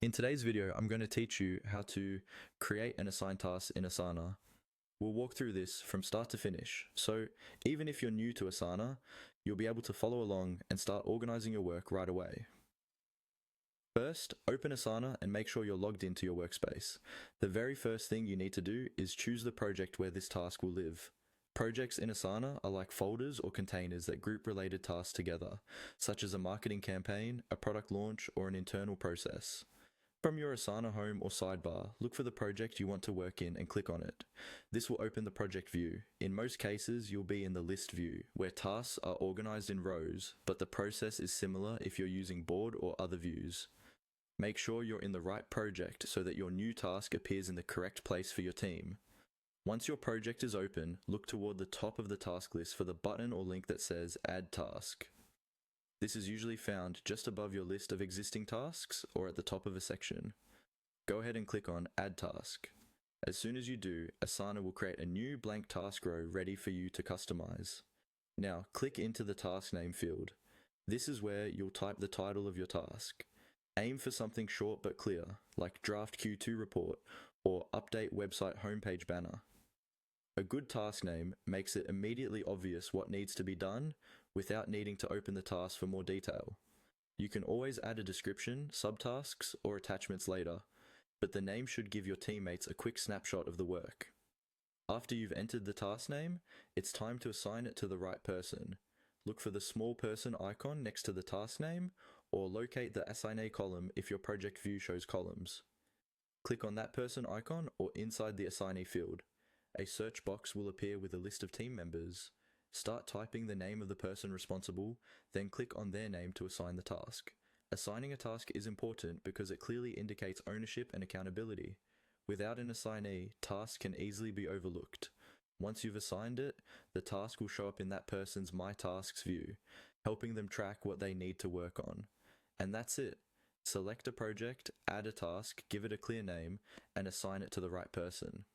In today's video, I'm going to teach you how to create and assign tasks in Asana. We'll walk through this from start to finish, so even if you're new to Asana, you'll be able to follow along and start organizing your work right away. First, open Asana and make sure you're logged into your workspace. The very first thing you need to do is choose the project where this task will live. Projects in Asana are like folders or containers that group related tasks together, such as a marketing campaign, a product launch, or an internal process. From your Asana home or sidebar, look for the project you want to work in and click on it. This will open the project view. In most cases, you'll be in the list view, where tasks are organized in rows, but the process is similar if you're using board or other views. Make sure you're in the right project so that your new task appears in the correct place for your team. Once your project is open, look toward the top of the task list for the button or link that says Add Task. This is usually found just above your list of existing tasks or at the top of a section. Go ahead and click on Add Task. As soon as you do, Asana will create a new blank task row ready for you to customize. Now, click into the task name field. This is where you'll type the title of your task. Aim for something short but clear, like Draft Q2 Report or Update Website Homepage Banner. A good task name makes it immediately obvious what needs to be done without needing to open the task for more detail. You can always add a description, subtasks, or attachments later, but the name should give your teammates a quick snapshot of the work. After you've entered the task name, it's time to assign it to the right person. Look for the small person icon next to the task name, or locate the Assign column if your project view shows columns. Click on that person icon or inside the assignee field. A search box will appear with a list of team members. Start typing the name of the person responsible, then click on their name to assign the task. Assigning a task is important because it clearly indicates ownership and accountability. Without an assignee, tasks can easily be overlooked. Once you've assigned it, the task will show up in that person's My Tasks view, helping them track what they need to work on. And that's it. Select a project, add a task, give it a clear name, and assign it to the right person.